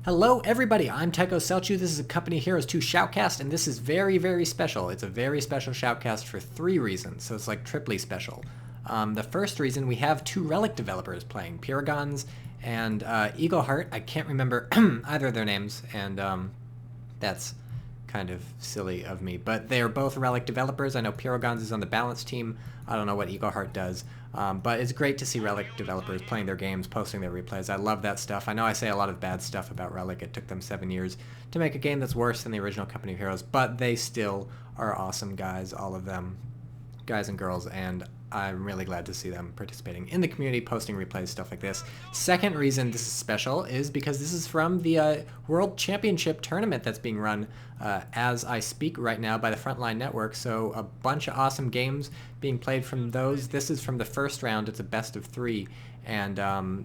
Hello everybody, I'm TychoCelchuuu. This is a Company Heroes 2 shoutcast, and this is very, very special. It's a very special shoutcast for 3 reasons, so it's like triply special. The first reason, we have 2 Relic developers playing, Paragons and Eagleheart. I can't remember either of their names, and that's kind of silly of me, but they are both Relic developers. I know Paragons is on the balance team. I don't know what Eagleheart does, but it's great to see Relic developers playing their games, posting their replays. I love that stuff. I know I say a lot of bad stuff about Relic. It took them 7 years to make a game that's worse than the original Company of Heroes, but they still are awesome guys, all of them, guys and girls, and I'm really glad to see them participating in the community, posting replays, stuff like this. Second reason this is special is because this is from the World Championship tournament that's being run as I speak right now by the Frontline Network. So a bunch of awesome games being played from those. This is from the first round. It's a best of 3. And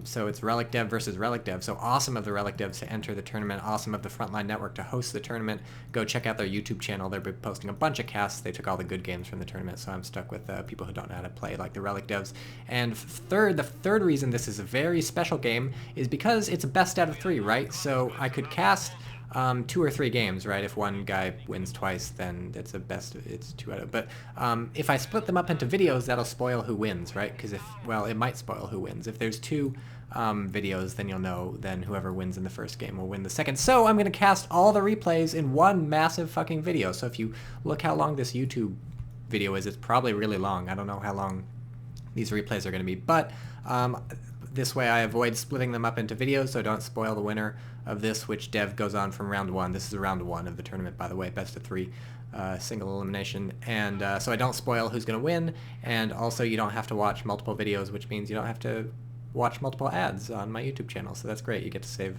so it's Relic Dev versus Relic Dev. So awesome of the Relic Devs to enter the tournament. Awesome of the Frontline Network to host the tournament. Go check out their YouTube channel. They're posting a bunch of casts. They took all the good games from the tournament, so I'm stuck with people who don't know how to play like the Relic Devs. And the third reason this is a very special game is because it's a best out of 3, right? So I could cast 2 or 3 games, right? If one guy wins twice, then it's it's 2 out of, but if I split them up into videos, that'll spoil who wins, right? Because well, it might spoil who wins. If there's 2 videos, then you'll know then whoever wins in the first game will win the second. So I'm going to cast all the replays in one massive fucking video. So if you look how long this YouTube video is, it's probably really long. I don't know how long these replays are going to be, but this way I avoid splitting them up into videos, so don't spoil the winner of this, which dev goes on from round 1. This is round 1 of the tournament, by the way, best of 3, single elimination. And so I don't spoil who's going to win, and also you don't have to watch multiple videos, which means you don't have to watch multiple ads on my YouTube channel, so that's great. You get to save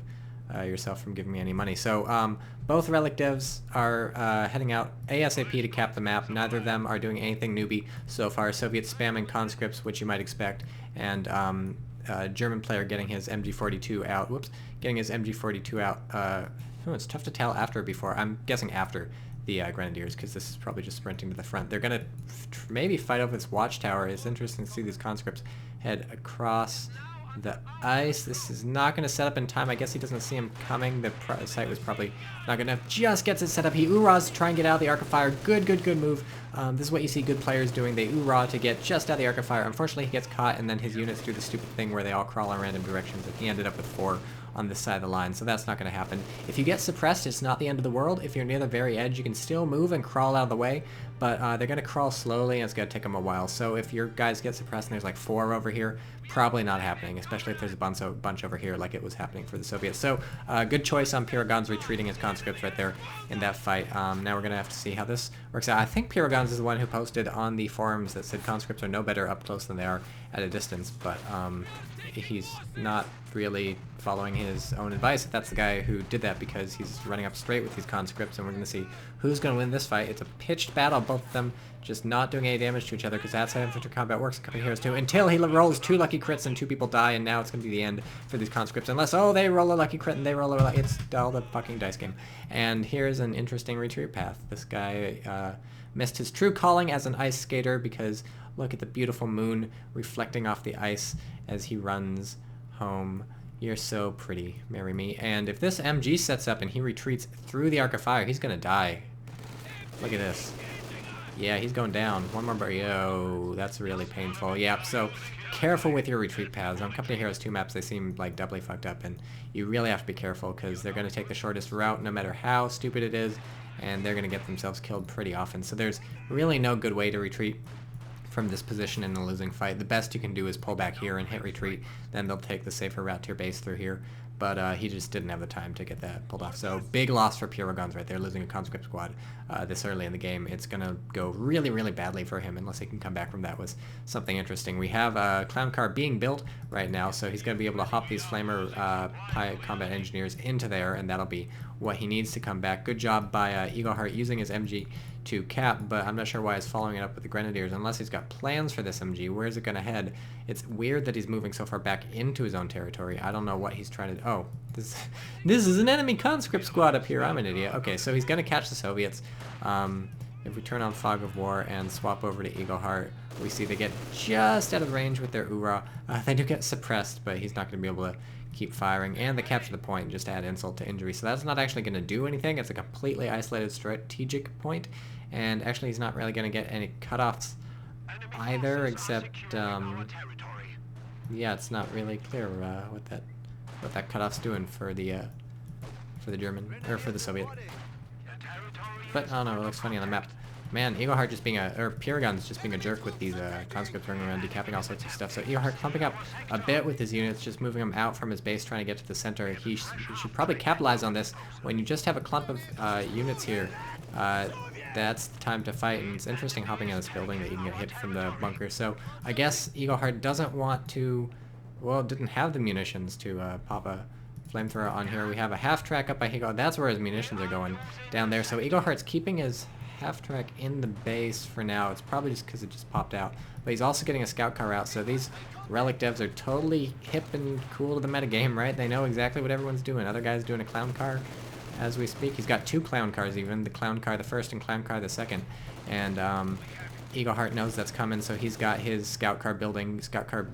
yourself from giving me any money. So both Relic devs are heading out ASAP to cap the map. Neither of them are doing anything newbie so far. Soviet spamming conscripts, which you might expect, and German player getting his MG42 out. Whoops, getting his MG42 out. It's tough to tell after or before. I'm guessing after the Grenadiers, because this is probably just sprinting to the front. They're going to maybe fight over this watchtower. It's interesting to see these conscripts head across the ice. This is not going to set up in time. I guess he doesn't see him coming. The site was probably not good enough. Just gets it set up. He oorahs to try and get out of the arc of fire. Good move. This is what you see good players doing. They oorah to get just out of the arc of fire. Unfortunately, he gets caught, and then his units do the stupid thing where they all crawl in random directions, and he ended up with 4 on this side of the line, so that's not going to happen. If you get suppressed, it's not the end of the world. If you're near the very edge, you can still move and crawl out of the way, but they're going to crawl slowly, and it's going to take them a while. So if your guys get suppressed and there's like 4 over here, probably not happening, especially if there's a bunch over here like it was happening for the Soviets. So good choice on Paragons retreating his conscripts right there in that fight. Now we're going to have to see how this works out. I think Paragons is the one who posted on the forums that said conscripts are no better up close than they are at a distance, but he's not really following his own advice if that's the guy who did that, because he's running up straight with these conscripts, and we're going to see who's going to win this fight. It's a pitched battle, both of them just not doing any damage to each other, because that's how infantry combat works in Company Heroes 2, until he rolls 2 lucky crits and 2 people die, and now it's going to be the end for these conscripts, unless, oh, they roll a lucky crit and they roll a lucky... It's all the fucking dice game. And here's an interesting retreat path. This guy missed his true calling as an ice skater, because look at the beautiful moon reflecting off the ice as he runs home. You're so pretty, marry me. And if this MG sets up and he retreats through the arc of fire, he's gonna die. Look at this. Yeah, he's going down. One more bar. Yo, that's really painful. Yep, so careful with your retreat paths. On Company Heroes 2 maps, they seem like doubly fucked up, and you really have to be careful, because they're going to take the shortest route no matter how stupid it is, and they're going to get themselves killed pretty often. So there's really no good way to retreat from this position in a losing fight. The best you can do is pull back here and hit retreat, then they'll take the safer route to your base through here, but he just didn't have the time to get that pulled off. So big loss for Paragons right there, losing a conscript squad this early in the game. It's going to go really badly for him unless he can come back from that. Was something interesting. We have a clown car being built right now, so he's going to be able to hop these flamer combat engineers into there, and that'll be what he needs to come back. Good job by Eagleheart using his MG to cap, but I'm not sure why he's following it up with the Grenadiers, unless he's got plans for this MG. Where is it going to head? It's weird that he's moving so far back into his own territory. I don't know what he's trying to... Oh, this is an enemy conscript squad up here. I'm an idiot. Okay, so he's going to catch the Soviets. If we turn on Fog of War and swap over to Eagleheart, we see they get just out of range with their oorah. They do get suppressed, but he's not going to be able to keep firing, and they capture the point, just to add insult to injury. So that's not actually going to do anything. It's a completely isolated strategic point, and actually he's not really going to get any cutoffs either, except yeah, it's not really clear what that cutoff's doing for the German, or for the Soviet. But I don't know, it looks funny on the map. Man, Eagleheart just being Pyragon's just being a jerk with these conscripts running around decapping all sorts of stuff. So Eagleheart clumping up a bit with his units, just moving them out from his base, trying to get to the center. He should probably capitalize on this. When you just have a clump of units here, that's the time to fight. And it's interesting hopping out of this building that you can get hit from the bunker. So I guess Eagleheart doesn't want to, well, didn't have the munitions to pop a flamethrower on here. We have a half track up by Eagle. That's where his munitions are going, down there. So Eagleheart's keeping his half track in the base for now. It's probably just because it just popped out. But he's also getting a scout car out, so these Relic devs are totally hip and cool to the metagame, right? They know exactly what everyone's doing. Other guy's doing a clown car as we speak. He's got 2 clown cars even, the clown car the first and clown car the second. And Eagleheart knows that's coming, so he's got his scout car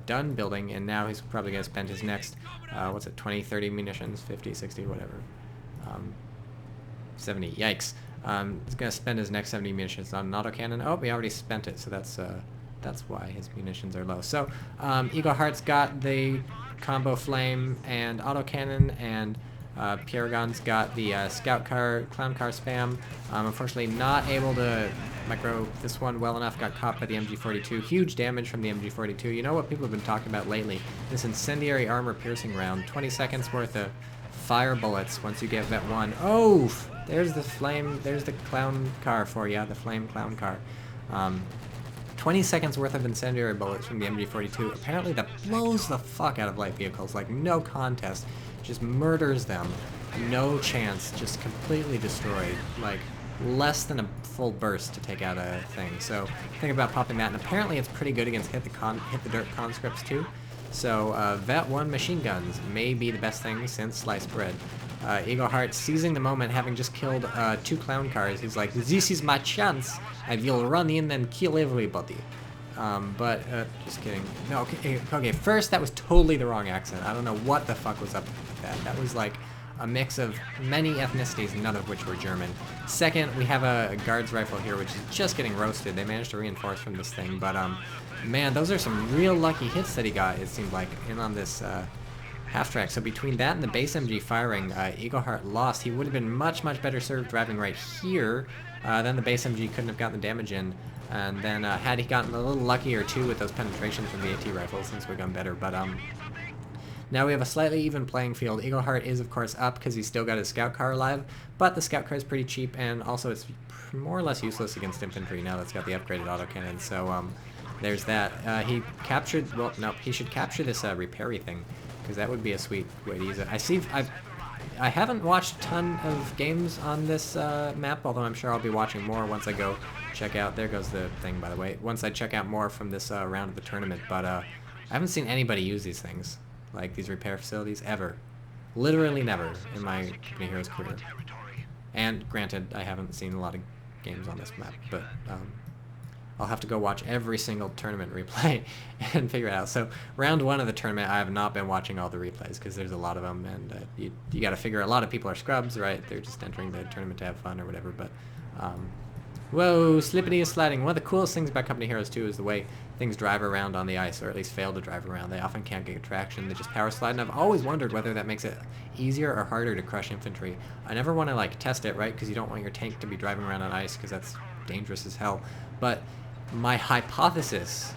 done building, and now he's probably going to spend his next, what's it, 20, 30 munitions, 50, 60, whatever. 70, yikes. He's going to spend his next 70 munitions on an autocannon. Oh, he already spent it, so that's why his munitions are low. So Eagleheart's got the combo flame and autocannon, and Pyragon's got the scout car, clown car spam. Unfortunately not able to micro this one well enough, got caught by the MG42. Huge damage from the MG42. You know what people have been talking about lately? This incendiary armor piercing round. 20 seconds worth of fire bullets once you get that one. Oh! There's the flame, there's the clown car for you, the flame clown car. 20 seconds worth of incendiary bullets from the MG42. Apparently that blows the fuck out of light vehicles, like no contest. Just murders them. No chance, just completely destroyed. Like less than a full burst to take out a thing. So think about popping that, and apparently it's pretty good against hit the dirt conscripts too. So Vet 1 machine guns may be the best thing since sliced bread. Eagleheart seizing the moment, having just killed 2 clown cars. He's like, this is my chance. I will run in and kill everybody. Just kidding. No, okay, first, that was totally the wrong accent. I don't know what the fuck was up with that. That was like a mix of many ethnicities, none of which were German. Second, we have a guards rifle here, which is just getting roasted. They managed to reinforce from this thing, but man, those are some real lucky hits that he got, it seemed like, in on this half track. So between that and the base MG firing, Eagleheart lost. He would have been much, much better served driving right here. Then the base MG couldn't have gotten the damage in. And then had he gotten a little luckier too with those penetrations from the AT rifles, things would have gone better. But now we have a slightly even playing field. Eagleheart is of course up because he's still got his scout car alive, but the scout car is pretty cheap, and also it's more or less useless against infantry now that it's got the upgraded autocannon. So there's that. He captured, well, no, he should capture this repair-y thing, because that would be a sweet way to use it. I haven't watched a ton of games on this map, although I'm sure I'll be watching more once I go check out, there goes the thing by the way, once I check out more from this round of the tournament, but I haven't seen anybody use these things, like these repair facilities, ever. Literally never in my Company Heroes career. And granted, I haven't seen a lot of games on this map, but I'll have to go watch every single tournament replay and figure it out. So round 1 of the tournament, I have not been watching all the replays because there's a lot of them, and you got to figure a lot of people are scrubs, right? They're just entering the tournament to have fun or whatever. But whoa, slippity is sliding. One of the coolest things about Company Heroes 2 is the way things drive around on the ice, or at least fail to drive around. They often can't get traction. They just power slide, and I've always wondered whether that makes it easier or harder to crush infantry. I never want to like test it, right? Because you don't want your tank to be driving around on ice because that's dangerous as hell. But my hypothesis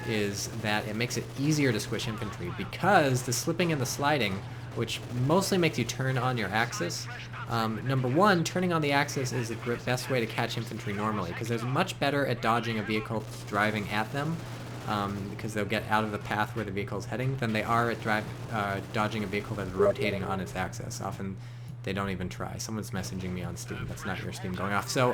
is that it makes it easier to squish infantry because the slipping and the sliding, which mostly makes you turn on your axis. Number 1, turning on the axis is the best way to catch infantry normally, because they're much better at dodging a vehicle that's driving at them, because they'll get out of the path where the vehicle's heading, than they are at dodging a vehicle that's rotating on its axis. Often they don't even try. Someone's messaging me on Steam. That's not your Steam going off. So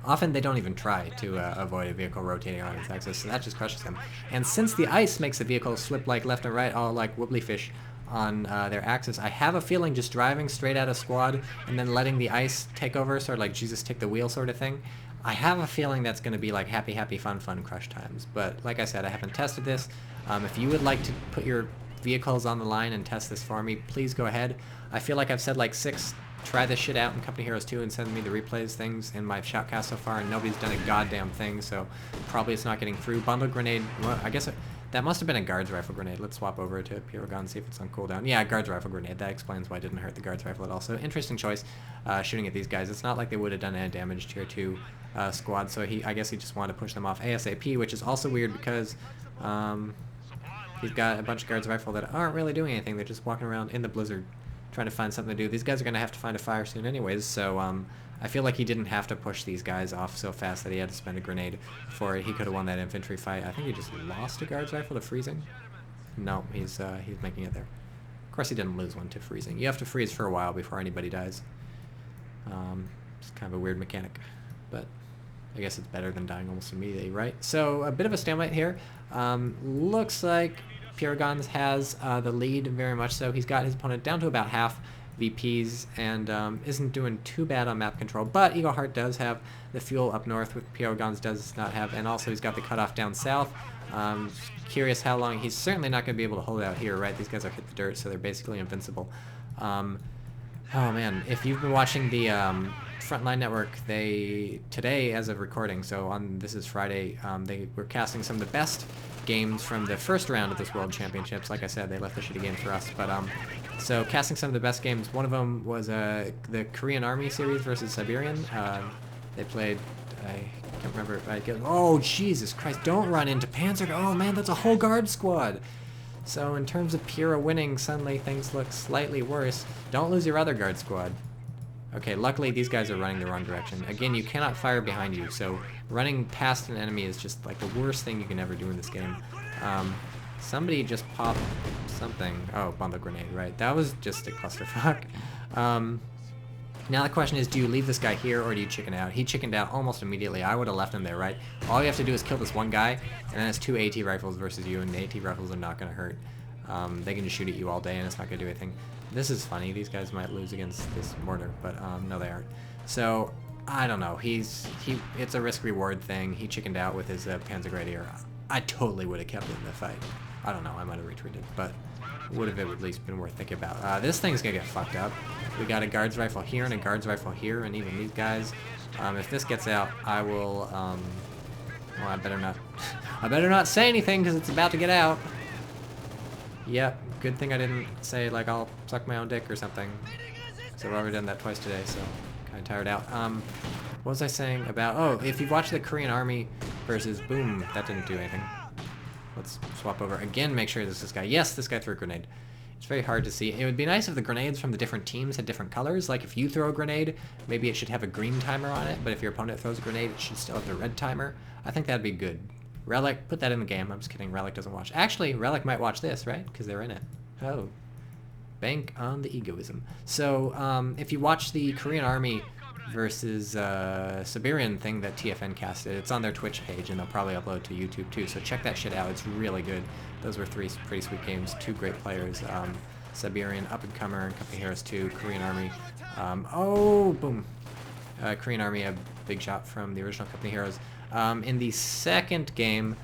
often they don't even try to avoid a vehicle rotating on its axis, so that just crushes them. And since the ice makes the vehicle slip like left and right, all like wobbly fish on their axis, I have a feeling just driving straight out of squad and then letting the ice take over, sort of like Jesus take the wheel sort of thing, I have a feeling that's going to be like happy, happy, fun, fun crush times. But like I said, I haven't tested this. If you would like to put your vehicles on the line and test this for me, please go ahead. I feel like I've said like 6 try this shit out in Company Heroes 2 and send me the replays things in my shoutcast so far, and nobody's done a goddamn thing, so probably it's not getting through. Bundle grenade, well, I guess that must have been a guards rifle grenade. Let's swap over to Pyrogon, see if it's on cooldown. Yeah, guards rifle grenade. That explains why it didn't hurt the guards rifle at all. So interesting choice, shooting at these guys. It's not like they would have done any damage tier 2 squad, so I guess he just wanted to push them off ASAP, which is also weird because he's got a bunch of guards rifle that aren't really doing anything. They're just walking around in the blizzard trying to find something to do. These guys are going to have to find a fire soon anyways, so I feel like he didn't have to push these guys off so fast that he had to spend a grenade for it. He could have won that infantry fight. I think he just lost a guards rifle to freezing. No, he's making it there. Of course he didn't lose one to freezing. You have to freeze for a while before anybody dies. It's kind of a weird mechanic, but I guess it's better than dying almost immediately, right? So a bit of a stalemate here. Looks like Pyrogon has the lead very much so. He's got his opponent down to about half VPs and isn't doing too bad on map control, but Eagle Heart does have the fuel up north, which Pyrogon's does not have, and also he's got the cutoff down south. Curious how long. He's certainly not going to be able to hold out here, right? These guys are hit the dirt, so they're basically invincible. Oh man, if you've been watching the Frontline Network, today as of recording, so this is Friday, they were casting some of the best games from the first round of this World Championships. Like I said, they left the shitty games for us, but so casting some of the best games. One of them was the Korean Army series versus Siberian. They played, I can't remember. Oh Jesus Christ! Don't run into Panzer. Oh man, that's a whole guard squad. So in terms of Pyrrha winning, suddenly things look slightly worse. Don't lose your other guard squad. Okay, luckily these guys are running the wrong direction. Again, you cannot fire behind you, so running past an enemy is just like the worst thing you can ever do in this game. Somebody just popped something. Oh, bundle grenade, right. That was just a clusterfuck. Now the question is, do you leave this guy here or do you chicken out? He chickened out almost immediately. I would have left him there, right? All you have to do is kill this one guy, and then it's 2 AT rifles versus you, and the AT rifles are not going to hurt. They can just shoot at you all day, and it's not going to do anything. This is funny. These guys might lose against this mortar, but no, they aren't. So, I don't know. It's a risk-reward thing. He chickened out with his Panzer Grenadier. I totally would have kept it in the fight. I don't know. I might have retreated, but would have at least been worth thinking about. This thing's going to get fucked up. We got a guards rifle here and a guards rifle here, and even these guys. If this gets out, I will, well, I better not, I better not say anything because it's about to get out. Yep, good thing I didn't say, like, I'll suck my own dick or something. So I've already done that twice today, so kind of tired out. What was I saying about, oh, if you've watched the Korean Army versus, boom, that didn't do anything. Let's swap over again, make sure this guy. Yes, this guy threw a grenade. It's very hard to see. It would be nice if the grenades from the different teams had different colors. Like if you throw a grenade, maybe it should have a green timer on it, but if your opponent throws a grenade, it should still have the red timer. I think that'd be good. Relic, put that in the game. I'm just kidding. Relic doesn't watch. Actually, Relic might watch this, right? Because they're in it. Oh. Bank on the egoism. So, if you watch the Korean Army versus Siberian thing that TFN casted, it's on their Twitch page, and they'll probably upload to YouTube too, so check that shit out. It's really good. Those were 3 pretty sweet games. 2 great players. Siberian, up-and-comer, Company Heroes 2, Korean Army. Oh, boom. Korean Army, a big shot from the original Company Heroes. In the second game,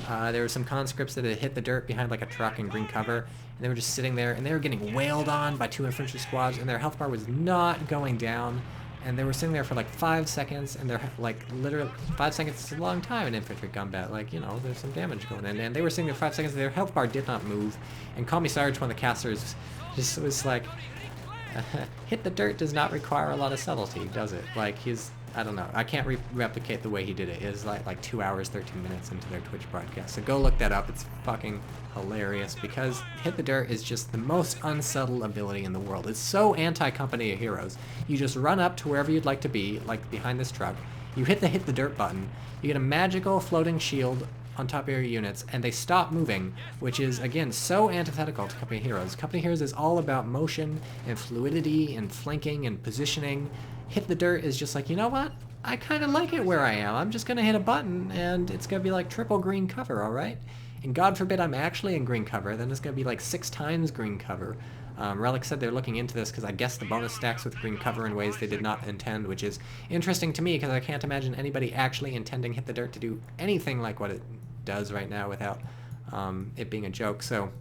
there were some conscripts that had hit the dirt behind like a truck in green cover, and they were just sitting there, and they were getting wailed on by 2 infantry squads, and their health bar was not going down, and they were sitting there for like 5 seconds, and they're like literally 5 seconds is a long time in infantry combat. Like, you know, there's some damage going in, and they were sitting there 5 seconds, and their health bar did not move. And Call Me Sarge, one of the casters, just was like, hit the dirt does not require a lot of subtlety, does it? Like, I don't know. I can't replicate the way he did it. It's like 2 hours, 13 minutes into their Twitch broadcast. So go look that up. It's fucking hilarious because Hit the Dirt is just the most unsubtle ability in the world. It's so anti-Company of Heroes. You just run up to wherever you'd like to be, like behind this truck. You hit the Dirt button. You get a magical floating shield on top of your units, and they stop moving, which is, again, so antithetical to Company of Heroes. Company of Heroes is all about motion and fluidity and flanking and positioning. Hit the Dirt is just like, you know what? I kind of like it where I am. I'm just going to hit a button, and it's going to be like triple green cover, all right? And God forbid I'm actually in green cover, then it's going to be like 6 times green cover. Relic said they're looking into this because I guess the bonus stacks with green cover in ways they did not intend, which is interesting to me because I can't imagine anybody actually intending Hit the Dirt to do anything like what it does right now without it being a joke. So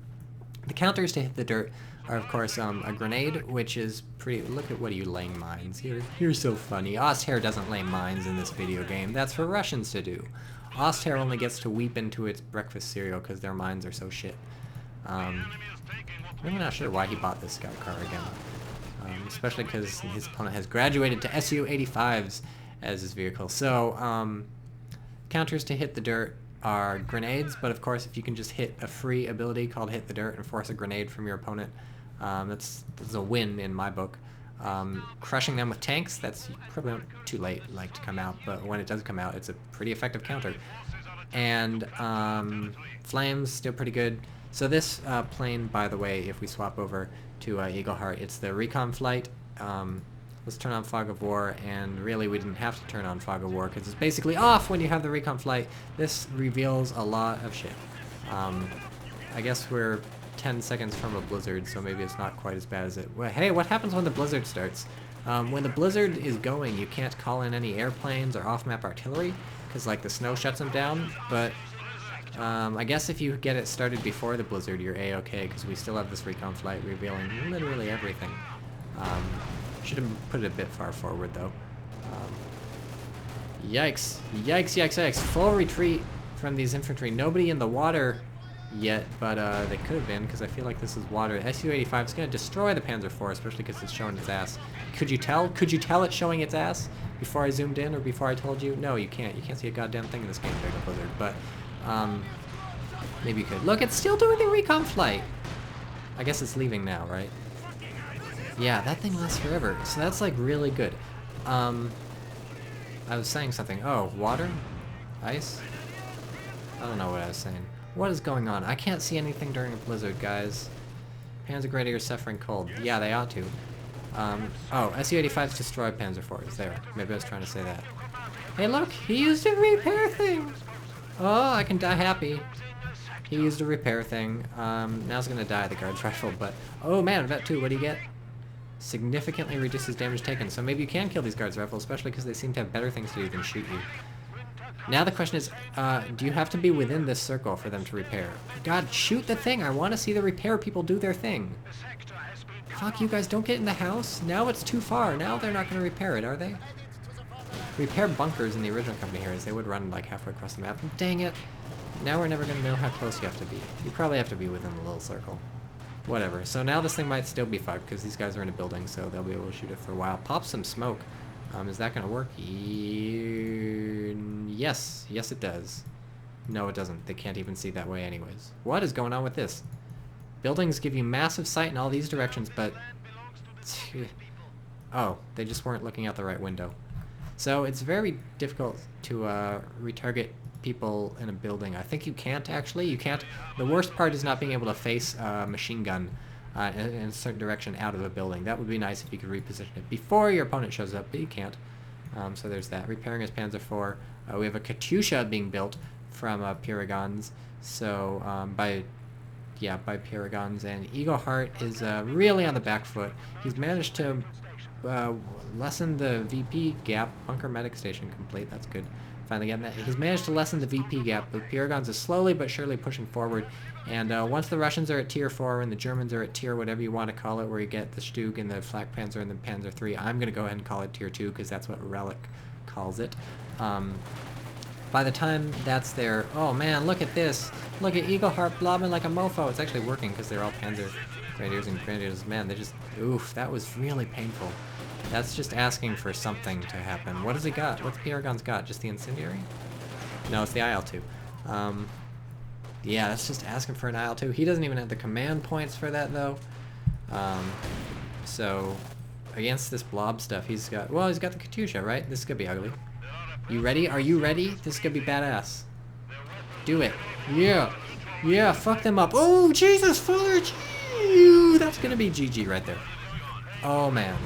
The counters to hit the dirt are, of course, a grenade, which is pretty... Look at what are you laying mines. You're so funny. Oster doesn't lay mines in this video game. That's for Russians to do. Oster only gets to weep into its breakfast cereal because their mines are so shit. I'm not sure why he bought this scout car again. Especially because his opponent has graduated to Su-85s as his vehicle. So, counters to hit the dirt are grenades, but of course if you can just hit a free ability called Hit the Dirt and force a grenade from your opponent, that's a win in my book. Crushing them with tanks, that's probably too late to come out, but when it does come out, it's a pretty effective counter. And flames, still pretty good. So this plane, by the way, if we swap over to Eagle Heart, it's the recon flight. Let's turn on Fog of War, and really we didn't have to turn on Fog of War because it's basically off when you have the recon flight. This reveals a lot of shit. I guess we're 10 seconds from a blizzard, so maybe it's not quite as bad as it... Well, hey, what happens when the blizzard starts? When the blizzard is going, you can't call in any airplanes or off-map artillery because the snow shuts them down, but I guess if you get it started before the blizzard, you're a-okay because we still have this recon flight revealing literally everything. Should have put it a bit far forward, though. Yikes. Yikes, yikes, yikes. Full retreat from these infantry. Nobody in the water yet, but they could have been, because I feel like this is water. Su-85 is going to destroy the Panzer IV, especially because it's showing its ass. Could you tell? Could you tell it's showing its ass before I zoomed in or before I told you? No, you can't. You can't see a goddamn thing in this game, Big Blizzard, but maybe you could. Look, it's still doing the recon flight. I guess it's leaving now, right? Yeah, that thing lasts forever, so that's really good. I was saying something. Oh, water? Ice? I don't know what I was saying. What is going on? I can't see anything during a blizzard, guys. Panzer Grenadiers suffering cold. Yeah, they ought to. Oh, Su-85s destroy Panzer IVs. There. Maybe I was trying to say that. Hey, look! He used a repair thing! Oh, I can die happy. He used a repair thing. Now he's gonna die at the guard's rifle, but... Oh man, Vet 2, what do you get? Significantly reduces damage taken, so maybe you can kill these guards rifles, especially because they seem to have better things to do than shoot you. Now the question is, do you have to be within this circle for them to repair? God, shoot the thing! I want to see the repair people do their thing. Fuck you guys, don't get in the house. Now it's too far. Now they're not going to repair it, are they? Repair bunkers in the original company heroes, they would run halfway across the map. Dang it! Now we're never going to know how close you have to be. You probably have to be within the little circle. Whatever. So now this thing might still be fucked because these guys are in a building, so they'll be able to shoot it for a while. Pop some smoke. Is that going to work? Yes. Yes, it does. No, it doesn't. They can't even see that way anyways. What is going on with this? Buildings give you massive sight in all these directions, but... Oh, they just weren't looking out the right window. So it's very difficult to retarget people in a building. I think you can't, actually. You can't. The worst part is not being able to face a machine gun in a certain direction out of a building. That would be nice if you could reposition it before your opponent shows up, but you can't. So there's that. Repairing his Panzer IV. We have a Katyusha being built from Piragons. So by Piragons, and Eagle Heart is really on the back foot. He's managed to lessen the VP gap. Bunker medic station complete. That's good. Finally getting that. He's managed to lessen the VP gap, but Piragons is slowly but surely pushing forward. And once the Russians are at tier 4 and the Germans are at tier whatever you want to call it, where you get the Stug and the Flak Panzer and the Panzer III, I'm going to go ahead and call it tier 2 because that's what Relic calls it. By the time that's there, oh man, look at this. Look at Eagle Heart blobbing like a mofo. It's actually working because they're all Panzer Grenadiers and Grenadiers. Man, they just, oof, that was really painful. That's just asking for something to happen. What has he got? What's Piragons got? Just the incendiary? No, it's the IL-2. Yeah, that's just asking for an IL-2. He doesn't even have the command points for that, though. So, against this blob stuff, he's got the Katyusha, right? This is gonna be ugly. You ready? Are you ready? This is gonna be badass. Do it. Yeah. Yeah, fuck them up. Oh, Jesus, Father G! That's gonna be GG right there. Oh, man.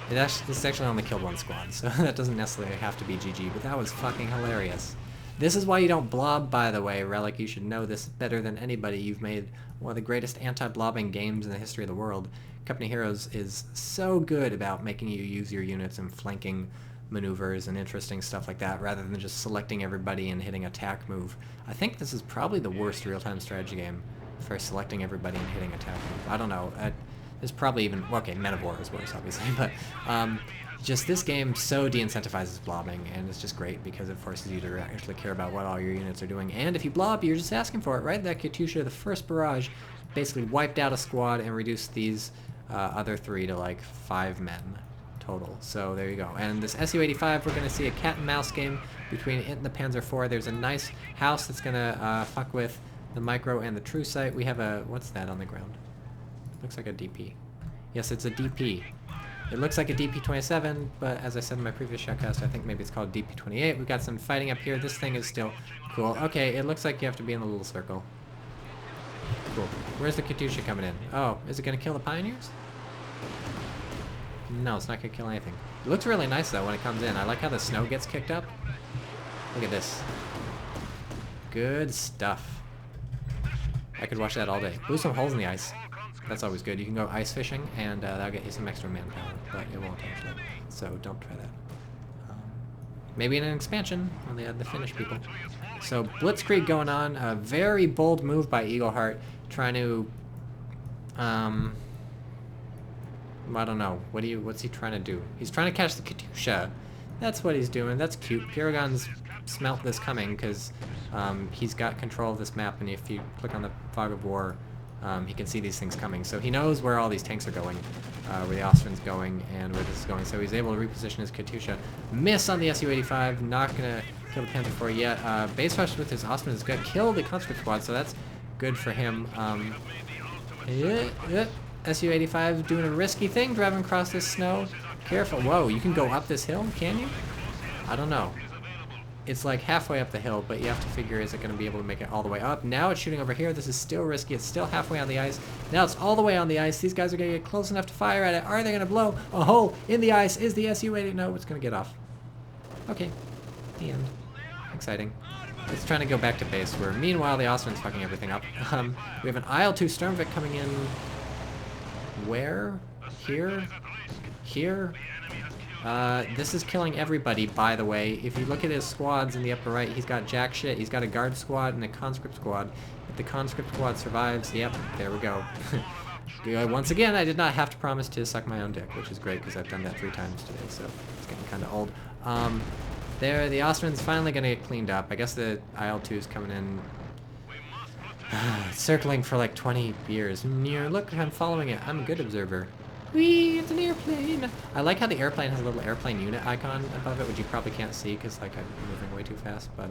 This actually only killed one squad, so that doesn't necessarily have to be GG, but that was fucking hilarious. This is why you don't blob, by the way, Relic. You should know this better than anybody. You've made one of the greatest anti-blobbing games in the history of the world. Company Heroes is so good about making you use your units and flanking maneuvers and interesting stuff like that, rather than just selecting everybody and hitting attack move. I think this is probably the worst real-time strategy game for selecting everybody and hitting attack move. I don't know. There's probably even... Well, okay, Men of War is worse, obviously, but just this game so de-incentivizes blobbing, and it's just great because it forces you to actually care about what all your units are doing. And if you blob, you're just asking for it, right? That CoH, the first barrage, basically wiped out a squad and reduced these other 3 to like 5 men total. So there you go. And this Su-85, we're going to see a cat and mouse game between it and the Panzer IV. There's a nice house that's going to fuck with the micro and the true sight. We have a... What's that on the ground? Looks like a DP. Yes, it's a DP. It looks like a DP-27, but as I said in my previous shoutcast, I think maybe it's called DP-28. We've got some fighting up here. This thing is still cool. Okay, it looks like you have to be in the little circle. Cool. Where's the CoH coming in? Oh, is it going to kill the Pioneers? No, it's not going to kill anything. It looks really nice, though, when it comes in. I like how the snow gets kicked up. Look at this. Good stuff. I could watch that all day. Blew some holes in the ice. That's always good. You can go ice fishing, and that'll get you some extra manpower, but it won't actually. So don't try that. Maybe in an expansion when they add the Finnish people. So Blitzkrieg going on. A very bold move by Eagleheart, trying to... I don't know. What's he trying to do? He's trying to catch the CoH. That's what he's doing. That's cute. Paragon's smelt this coming because he's got control of this map, and if you click on the Fog of War, he can see these things coming. So he knows where all these tanks are going, where the Austrian's going, and where this is going. So he's able to reposition his CoH. Miss on the Su-85. Not going to kill the Panther IV yet. Base rush with his Austrian is going to kill the conscript squad, so that's good for him. Su-85 doing a risky thing, driving across this snow. Careful. Whoa, you can go up this hill, can you? I don't know. It's like halfway up the hill, but you have to figure, is it going to be able to make it all the way up? Now it's shooting over here. This is still risky. It's still halfway on the ice. Now it's all the way on the ice. These guys are going to get close enough to fire at it. Are they going to blow a hole in the ice? Is the Su-80? No, it's going to get off. Okay. The end. Exciting. It's trying to go back to base, where meanwhile the Austrians fucking everything up. We have an IL-2 Sturmvik coming in. Where? Here? Here? This is killing everybody, by the way. If you look at his squads in the upper right, he's got jack shit. He's got a guard squad and a conscript squad. If the conscript squad survives, yep, there we go. Once again, I did not have to promise to suck my own dick, which is great because I've done that 3 times today, so it's getting kind of old. There, the Austrians finally going to get cleaned up. I guess the IL-2 is coming in, circling for like 20 years. Look, I'm following it. I'm a good observer. Whee, it's an airplane! I like how the airplane has a little airplane unit icon above it, which you probably can't see because like I'm moving way too fast, but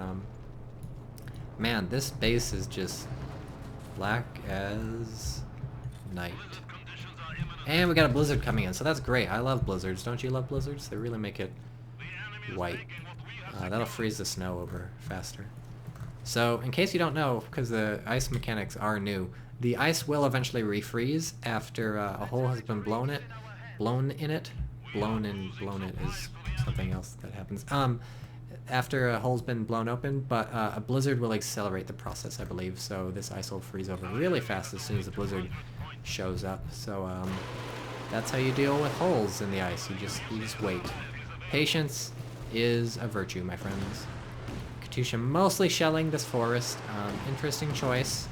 man, this base is just black as night. And we got a blizzard coming in, so that's great. I love blizzards. Don't you love blizzards? They really make it white. That'll freeze the snow over faster. So, in case you don't know, because the ice mechanics are new, the ice will eventually refreeze after a hole has been blown in it. Blown in it is something else that happens. After a hole's been blown open, but a blizzard will accelerate the process, I believe. So this ice will freeze over really fast as soon as the blizzard shows up. So that's how you deal with holes in the ice. You just wait. Patience is a virtue, my friends. CoH mostly shelling this forest. Interesting choice.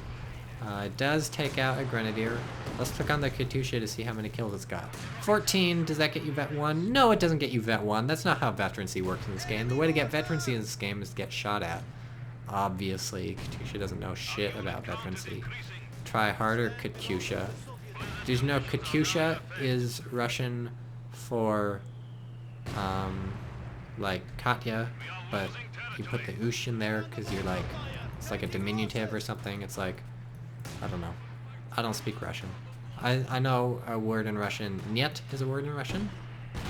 It does take out a Grenadier. Let's click on the CoH to see how many kills it's got. 14. Does that get you Vet 1? No, it doesn't get you Vet 1. That's not how veterancy works in this game. The way to get veterancy in this game is to get shot at. Obviously, CoH doesn't know shit about veterancy. Try harder, CoH. Did you know CoH is Russian for, like, Katya, but you put the oosh in there because you're like, it's like a diminutive or something. It's like, I don't know. I don't speak Russian. I know a word in Russian. Niet is a word in Russian.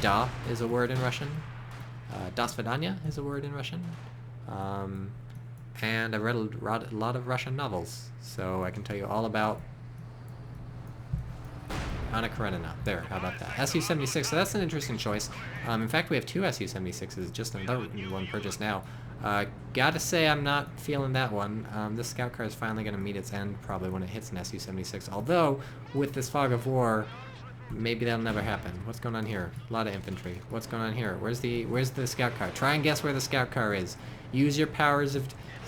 Da is a word in Russian. Do svidaniya is a word in Russian. And I read a lot of Russian novels, so I can tell you all about Anna Karenina. There, how about that? Su-76, so that's an interesting choice. In fact, we have 2 Su-76s, just another one purchased now. Gotta say I'm not feeling that one. This scout car is finally going to meet its end probably when it hits an Su-76. Although, with this fog of war, maybe that'll never happen. What's going on here? A lot of infantry. What's going on here? Where's the scout car? Try and guess where the scout car is. Use your powers of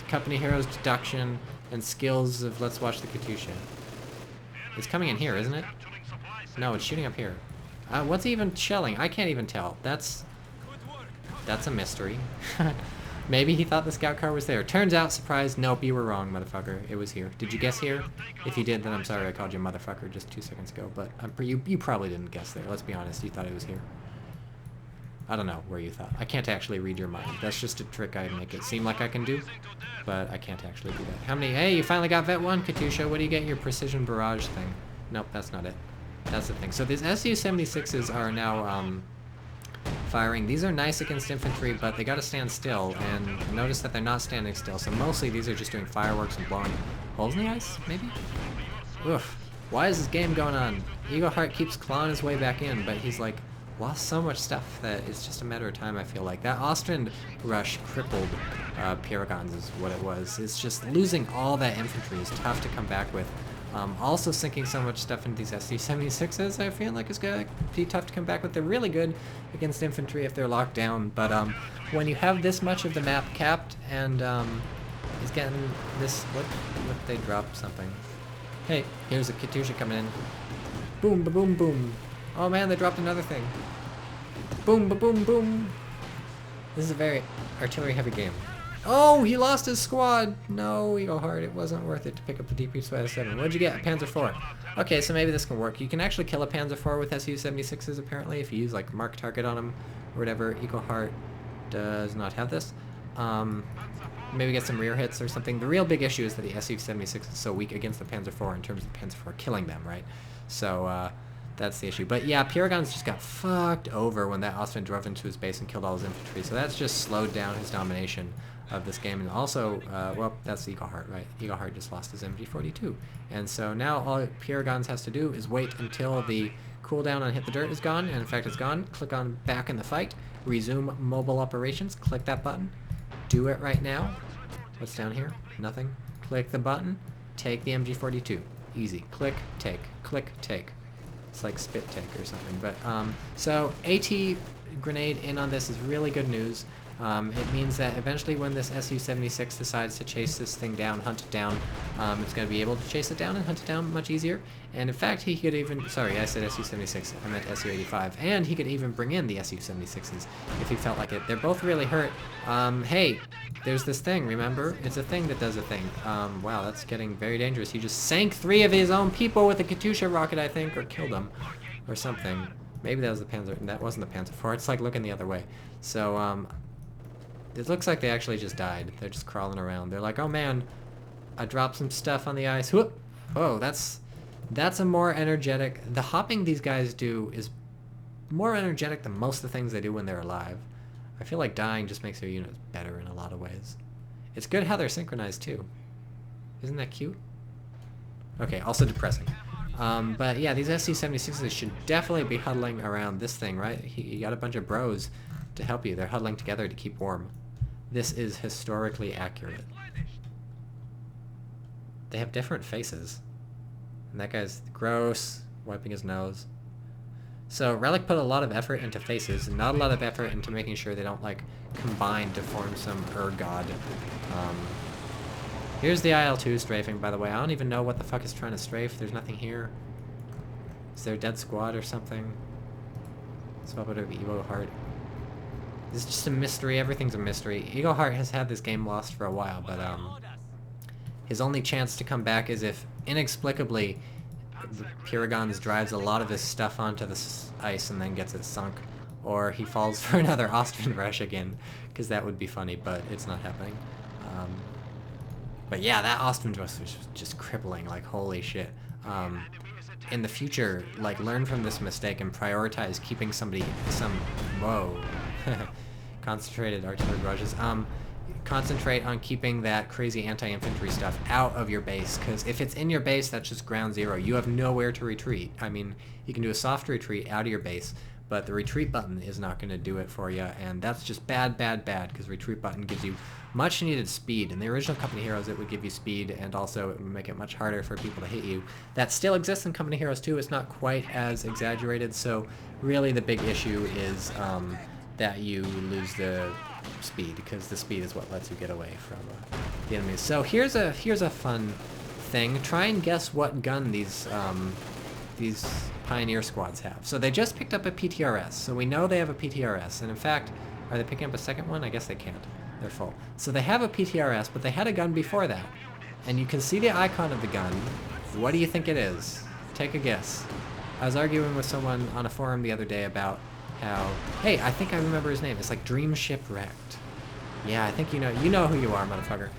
company heroes deduction. and skills of let's watch the Katyusha. It's coming in here, isn't it? No, it's shooting up here. What's he even shelling? I can't even tell. That's a mystery. Maybe he thought the scout car was there. Turns out, surprise, nope, you were wrong, motherfucker. It was here. Did you guess here? If you did, then I'm sorry I called you motherfucker just 2 seconds ago, but you probably didn't guess there. Let's be honest, you thought it was here. I don't know where you thought. I can't actually read your mind. That's just a trick I make it seem like I can do, but I can't actually do that. How many? Hey, you finally got Vet 1, Katyusha. What do you get your precision barrage thing? Nope, that's not it. That's the thing. So these Su-76s are now firing. These are nice against infantry, but they gotta stand still, and notice that they're not standing still. So mostly these are just doing fireworks and blowing holes in the ice, maybe? Oof. Why is this game going on? Eagleheart keeps clawing his way back in, but he's like lost so much stuff that it's just a matter of time, I feel like. That Austrian rush crippled Pierragons is what it was. It's just losing all that infantry is tough to come back with. Also sinking so much stuff into these Su-76s, I feel like it's gonna be tough to come back with. They're really good against infantry if they're locked down, but when you have this much of the map capped and he's getting this, what they drop something. Hey, here's a Katyusha coming in. Boom, ba-boom, boom. Oh man, they dropped another thing. Boom, ba-boom, boom. This is a very artillery-heavy game. Oh, he lost his squad. No, Eagleheart, it wasn't worth it to pick up the DP-7. What'd you get? A Panzer IV. Okay, so maybe this can work. You can actually kill a Panzer IV with Su-76s, apparently, if you use, like, mark target on them or whatever. Eagleheart does not have this. Maybe get some rear hits or something. The real big issue is that the Su-76 is so weak against the Panzer IV in terms of the Panzer IV killing them, right? So, that's the issue. But yeah, Pierragons just got fucked over when that Austrian drove into his base and killed all his infantry. So that's just slowed down his domination of this game. And also, well, that's Eagleheart, right? Eagleheart just lost his MG42. And so now all Pierragons has to do is wait until the cooldown on Hit the Dirt is gone. And in fact, it's gone. Click on Back in the Fight. Resume Mobile Operations. Click that button. Do it right now. What's down here? Nothing. Click the button. Take the MG42. Easy. Click, take. Click, take. It's like spit take or something. But so AT grenade in on this is really good news. It means that eventually when this Su-76 decides to chase this thing down, hunt it down, it's going to be able to chase it down and hunt it down much easier. And in fact, he could even, sorry, I said Su-76, I meant Su-85. And he could even bring in the Su-76s if he felt like it. They're both really hurt. Hey, there's this thing, remember? It's a thing that does a thing. Wow, that's getting very dangerous. He just sank 3 of his own people with a Katyusha rocket, I think, or killed them, or something. Maybe that was the Panzer, that wasn't the Panzer IV. It's like looking the other way. So, it looks like they actually just died. They're just crawling around. They're like, oh man, I dropped some stuff on the ice. Whoop! Oh, that's a more energetic... The hopping these guys do is more energetic than most of the things they do when they're alive. I feel like dying just makes their units better in a lot of ways. It's good how they're synchronized too. Isn't that cute? Okay, also depressing. But yeah, these Su-76s should definitely be huddling around this thing, right? You got a bunch of bros to help you. They're huddling together to keep warm. This is historically accurate. They have different faces. And that guy's gross, wiping his nose. So Relic put a lot of effort into faces, and not a lot of effort into making sure they don't, like, combine to form some god. Here's the IL-2 strafing, by the way. I don't even know what the fuck is trying to strafe. There's nothing here. Is there a dead squad or something? Swap it over Eagleheart. This is just a mystery. Everything's a mystery. Eagleheart has had this game lost for a while, but his only chance to come back is if, inexplicably, the Pierragons drives a lot of his stuff onto the ice and then gets it sunk. Or he falls for another Austrian rush again, because that would be funny, but it's not happening. But yeah, that Austrian rush was just crippling, like, holy shit. In the future, like, learn from this mistake and prioritize keeping whoa. Concentrated artillery barrages. Concentrate on keeping that crazy anti-infantry stuff out of your base, because if it's in your base, that's just ground zero. You have nowhere to retreat. I mean, you can do a soft retreat out of your base, but the retreat button is not going to do it for you, and that's just bad, bad, bad, because retreat button gives you much needed speed. In the original Company Heroes, it would give you speed, and also it would make it much harder for people to hit you. That still exists in Company Heroes 2. It's not quite as exaggerated, so really the big issue is that you lose the speed, because the speed is what lets you get away from the enemies. So here's a fun thing. Try and guess what gun these Pioneer squads have. So they just picked up a PTRS, so we know they have a PTRS, and in fact, are they picking up a second one? I guess they can't. They're full. So they have a PTRS, but they had a gun before that. And you can see the icon of the gun. What do you think it is? Take a guess. I was arguing with someone on a forum the other day about how, hey, I think I remember his name. It's like Dream Shipwrecked. Yeah, I think you know who you are, motherfucker.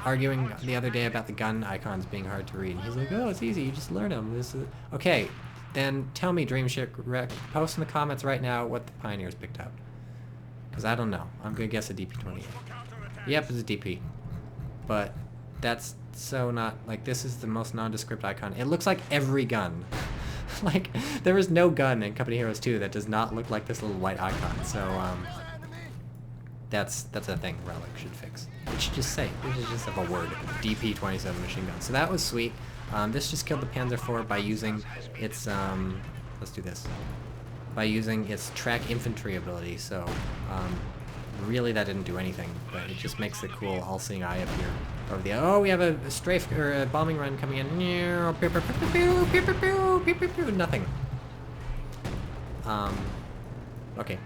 Arguing the other day about the gun icons being hard to read. He's like, oh, it's easy, you just learn them. Okay, then tell me, Dream Shipwrecked, post in the comments right now what the Pioneers picked up. Because I don't know. I'm going to guess a DP-28. Yep, it's a DP. But that's so not, like, this is the most nondescript icon. It looks like every gun. Like, there is no gun in Company Heroes 2 that does not look like this little white icon. So, that's a thing Relic should fix. It should just say, it should just have a word, DP-27 machine gun. So that was sweet. This just killed the Panzer IV by using its, let's do this. By using its track infantry ability, so, really that didn't do anything, but it just makes the cool all-seeing eye appear over the, oh, we have a strafe, or a bombing run coming in, nothing. Okay,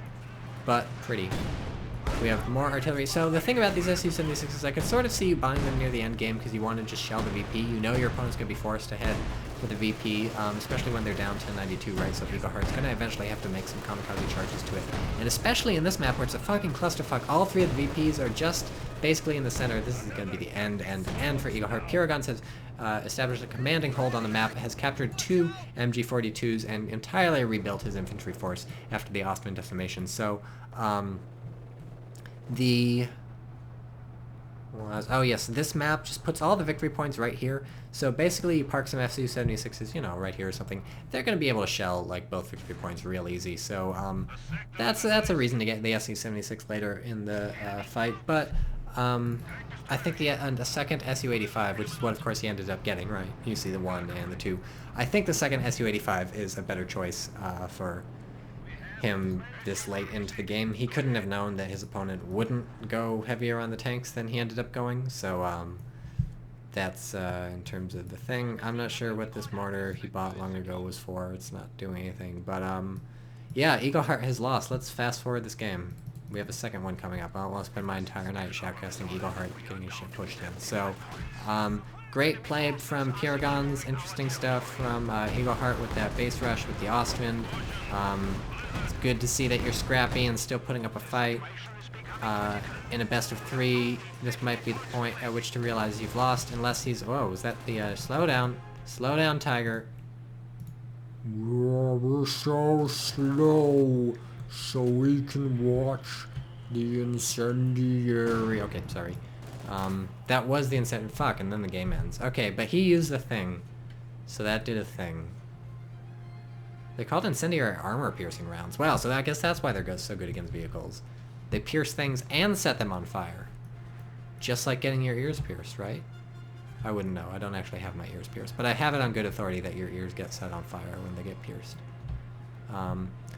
but pretty. We have more artillery. So the thing about these Su-76s, I could sort of see you buying them near the end game because you want to just shell the VP. You know your opponent's going to be forced ahead with the VP, especially when they're down 1092, right? So Eagle Heart's going to eventually have to make some kamikaze charges to it. And especially in this map where it's a fucking clusterfuck, all three of the VPs are just basically in the center. This is going to be the end for Eagle Heart. Piragons has established a commanding hold on the map, has captured 2 MG42s, and entirely rebuilt his infantry force after the Ostman decimation. So, oh yes, this map just puts all the victory points right here. So basically you park some Su-76s, you know, right here or something. They're going to be able to shell like both victory points real easy. So that's a reason to get the Su-76 later in the fight. But I think the second Su-85, which is what of course he ended up getting, right? You see the 1 and the 2. I think the second Su-85 is a better choice for him this late into the game. He couldn't have known that his opponent wouldn't go heavier on the tanks than he ended up going, so that's in terms of the thing. I'm not sure what this mortar he bought long ago was for. It's not doing anything, but yeah, Eagle Heart has lost. Let's fast forward this game. We have a second one coming up. I don't want to spend my entire night shoutcasting Eagle Heart getting his shit pushed in. So great play from Piragons, interesting stuff from Eagle Heart with that base rush with the Ostwind. It's good to see that you're scrappy and still putting up a fight. In a best of 3, this might be the point at which to realize you've lost, unless he's... Whoa, is that the... slow down. Slow down, Tiger. We're so slow, so we can watch the incendiary. Okay, sorry. That was the incendiary. Fuck, and then the game ends. Okay, but he used the thing. So that did a thing. They called incendiary armor-piercing rounds. Wow, so I guess that's why they're so good against vehicles. They pierce things and set them on fire. Just like getting your ears pierced, right? I wouldn't know. I don't actually have my ears pierced. But I have it on good authority that your ears get set on fire when they get pierced.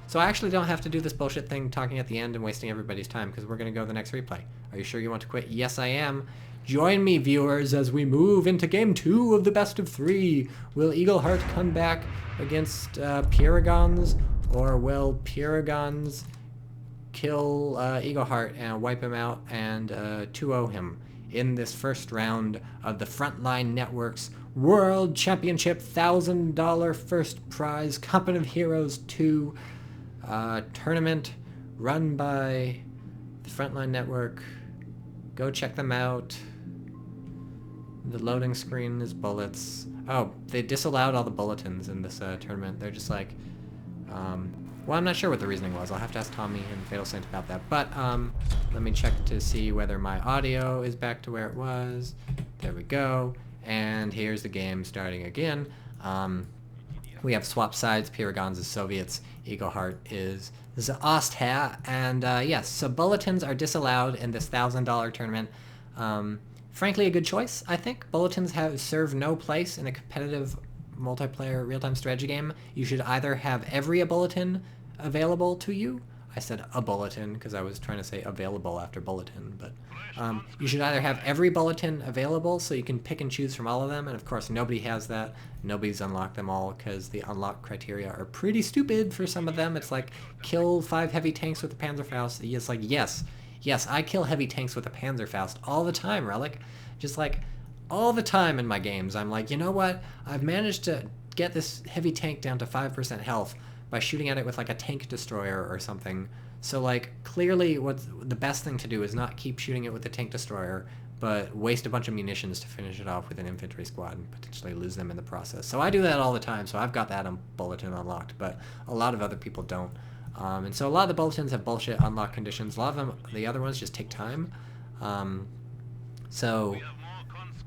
So I actually don't have to do this bullshit thing talking at the end and wasting everybody's time because we're going to go to the next replay. Are you sure you want to quit? Yes, I am. Join me, viewers, as we move into Game 2 of the best of 3. Will Eagle Heart come back against Piragons, or will Piragons kill Eagle Heart and wipe him out and 2-0 him in this first round of the Frontline Network's World Championship $1,000 first prize Company of Heroes 2 tournament run by the Frontline Network. Go check them out. The loading screen is bullets. Oh, they disallowed all the bulletins in this tournament. They're just like, well, I'm not sure what the reasoning was. I'll have to ask Tommy and Fatal Saint about that. But let me check to see whether my audio is back to where it was. There we go. And here's the game starting again. We have swap sides. Piragons is Soviets. Eagle Heart is Osther. And yes, so bulletins are disallowed in this $1,000 tournament. Frankly, a good choice, I think. Bulletins serve no place in a competitive multiplayer real-time strategy game. You should either have every bulletin available to you, I said a bulletin because I was trying to say available after bulletin, but you should either have every bulletin available so you can pick and choose from all of them, and of course nobody has that. Nobody's unlocked them all because the unlock criteria are pretty stupid for some of them. It's like kill 5 heavy tanks with a Panzerfaust. It's like, yes, I kill heavy tanks with a Panzerfaust all the time, Relic. Just like all the time in my games. I'm like, you know what? I've managed to get this heavy tank down to 5% health by shooting at it with like a tank destroyer or something. So like clearly what's the best thing to do is not keep shooting it with the tank destroyer, but waste a bunch of munitions to finish it off with an infantry squad and potentially lose them in the process. So I do that all the time, so I've got that bulletin unlocked, but a lot of other people don't. And so a lot of the bulletins have bullshit unlock conditions. A lot of them, the other ones, just take time. So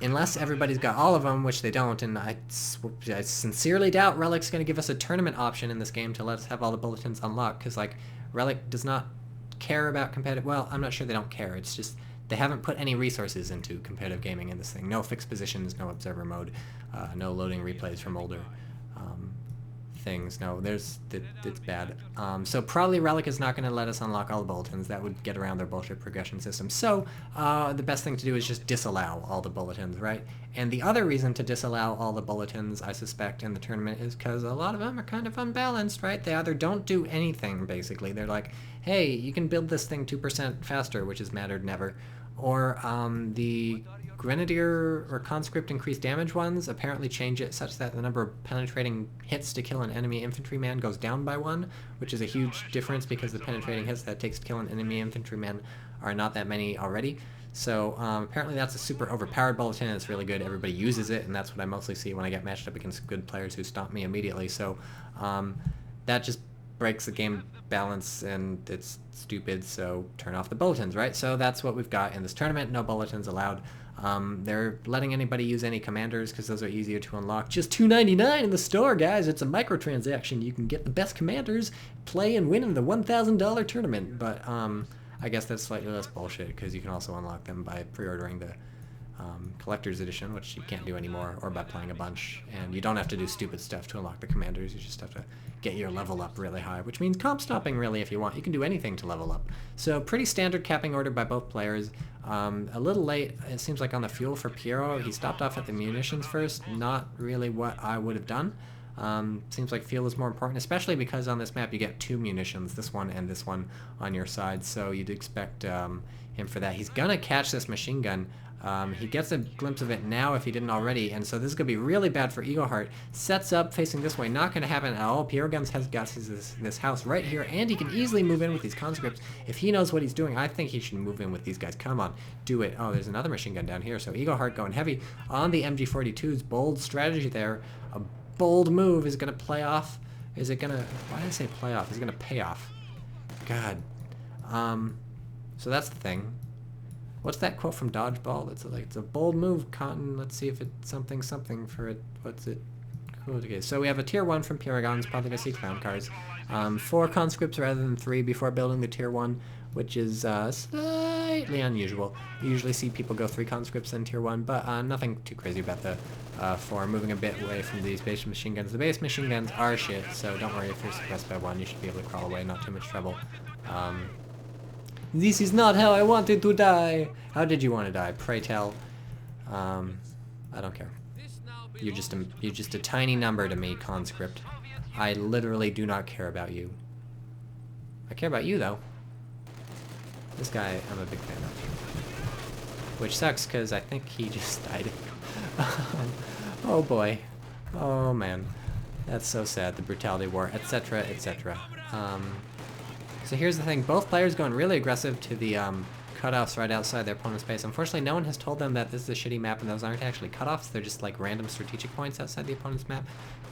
unless everybody's got all of them, which they don't, and I sincerely doubt Relic's going to give us a tournament option in this game to let us have all the bulletins unlocked, because like Relic does not care about competitive. Well, I'm not sure they don't care. It's just they haven't put any resources into competitive gaming in this thing. No fixed positions, no observer mode, no loading replays from older things. No, it's bad. So probably Relic is not going to let us unlock all the bulletins. That would get around their bullshit progression system. So the best thing to do is just disallow all the bulletins, right? And the other reason to disallow all the bulletins, I suspect, in the tournament is because a lot of them are kind of unbalanced, right? They either don't do anything, basically. They're like, hey, you can build this thing 2% faster, which is mattered never. Or the Grenadier or Conscript increased damage ones apparently change it such that the number of penetrating hits to kill an enemy infantryman goes down by 1, which is a huge difference because the penetrating hits that it takes to kill an enemy infantryman are not that many already. So apparently that's a super overpowered bulletin, and it's really good. Everybody uses it, and that's what I mostly see when I get matched up against good players who stomp me immediately. So that just breaks the game balance, and it's stupid, so turn off the bulletins, right? So that's what we've got in this tournament. No bulletins allowed. They're letting anybody use any commanders because those are easier to unlock. Just $2.99 in the store, guys. It's a microtransaction. You can get the best commanders, play, and win in the $1,000 tournament. But I guess that's slightly less bullshit because you can also unlock them by pre-ordering the collector's edition, which you can't do anymore, or by playing a bunch. And you don't have to do stupid stuff to unlock the commanders. You just have to get your level up really high, which means comp stopping, really, if you want. You can do anything to level up. So pretty standard capping order by both players. A little late, it seems like, on the fuel for Piero. He stopped off at the munitions first. Not really what I would have done. Seems like fuel is more important, especially because on this map you get 2 munitions, this one and this one, on your side. So you'd expect him for that. He's gonna catch this machine gun. He gets a glimpse of it now if he didn't already, and so this is going to be really bad for Eagleheart. Sets up facing this way, not going to happen at all. Pierre Guns has got this house right here, and he can easily move in with these conscripts. If he knows what he's doing, I think he should move in with these guys. Come on, do it. Oh, there's another machine gun down here, so Eagleheart going heavy on the MG42's bold strategy there. A bold move is going to play off. Is it going to, why did I say play off? Is it going to pay off? God. So that's the thing. What's that quote from Dodgeball? It's like, it's a bold move, Cotton. Let's see if it's something for it. What's it? Cool. Okay, so we have a tier 1 from Paragons, probably gonna see clown cars. 4 conscripts rather than 3 before building the tier 1, which is slightly unusual. You usually see people go 3 conscripts in tier 1, but nothing too crazy about the 4. Moving a bit away from these base machine guns. The base machine guns are shit, so don't worry if you're suppressed by 1. You should be able to crawl away, not too much trouble. This is not how I wanted to die. How did you want to die? Pray tell. I don't care. You're just a tiny number to me, conscript. I literally do not care about you. I care about you, though. This guy, I'm a big fan of. Which sucks, because I think he just died. Oh boy. Oh man. That's so sad. The brutality war, etc., etc. So here's the thing, both players going really aggressive to the cutoffs right outside their opponent's base. Unfortunately, no one has told them that this is a shitty map and those aren't actually cutoffs. They're just like random strategic points outside the opponent's map,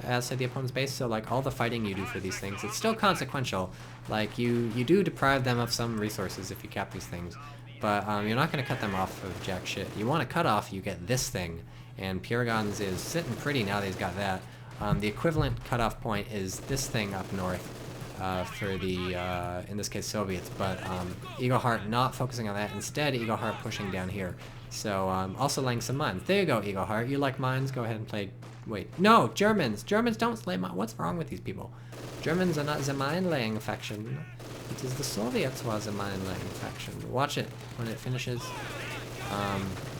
outside the opponent's base. So like all the fighting you do for these things, it's still consequential. Like you do deprive them of some resources if you cap these things, but you're not going to cut them off of jack shit. You want to cut off, you get this thing, and Paragons is sitting pretty now that he's got that. The equivalent cutoff point is this thing up north. For the, in this case, Soviets, but Eagleheart not focusing on that. Instead, Eagleheart pushing down here. So, also laying some mines. There you go, Eagleheart. You like mines? Go ahead and play... Wait. No! Germans! Germans don't slay mines. What's wrong with these people? Germans are not the mine-laying faction. It is the Soviets was a mine-laying faction. Watch it when it finishes.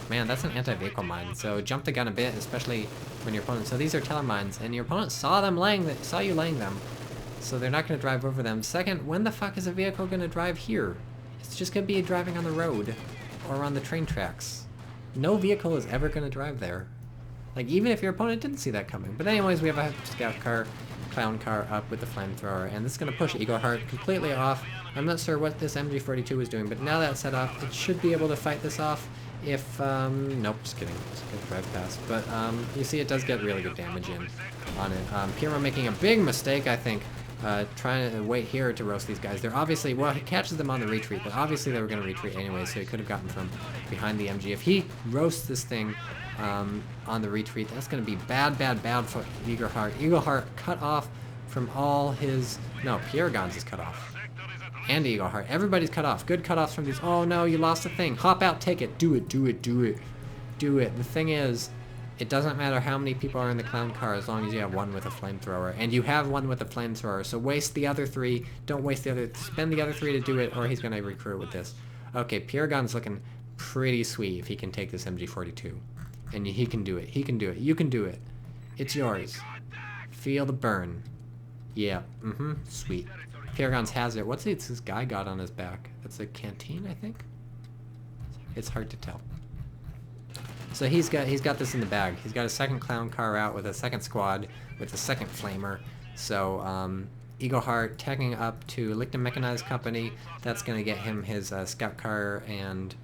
Man, that's an anti-vehicle mine, so jump the gun a bit, especially when your opponent... So these are telemines, and your opponent saw you laying them, so they're not going to drive over them. Second, when the fuck is a vehicle going to drive here? It's just going to be driving on the road, or on the train tracks. No vehicle is ever going to drive there. Like, even if your opponent didn't see that coming. But anyways, we have a scout car, clown car up with the flamethrower, and this is going to push Eagle Heart completely off. I'm not sure what this MG42 is doing, but now that it's set off, it should be able to fight this off. If, nope, just kidding. Just gonna drive past. But, you see it does get really good damage in on it. Pyro making a big mistake, I think, trying to wait here to roast these guys. They're obviously, well, he catches them on the retreat, but obviously they were gonna retreat anyway, so he could have gotten from behind the MG. If he roasts this thing, on the retreat, that's gonna be bad for Eagle Heart. Eagle Heart cut off from all his, no, Pierregon's is cut off. And Eagle Heart. Everybody's cut off. Good cutoffs from these. Oh no, you lost the thing. Hop out, take it. Do it, do it, do it. Do it. The thing is, it doesn't matter how many people are in the clown car as long as you have one with a flamethrower. And you have one with a flamethrower, so waste the other three. Don't waste the other, spend the other three to do it, or he's gonna recruit with this. Okay, Pierregon's looking pretty sweet if he can take this MG42. And he can do it. He can do it. You can do it. It's yours. Feel the burn. Yeah, sweet. Pierregon's has it. What's this guy got on his back? That's a canteen, I think? It's hard to tell. So he's got this in the bag. He's got a second clown car out with a second squad with a second flamer. So Eagle Heart tagging up to Lichten Mechanized Company. That's gonna get him his scout car, and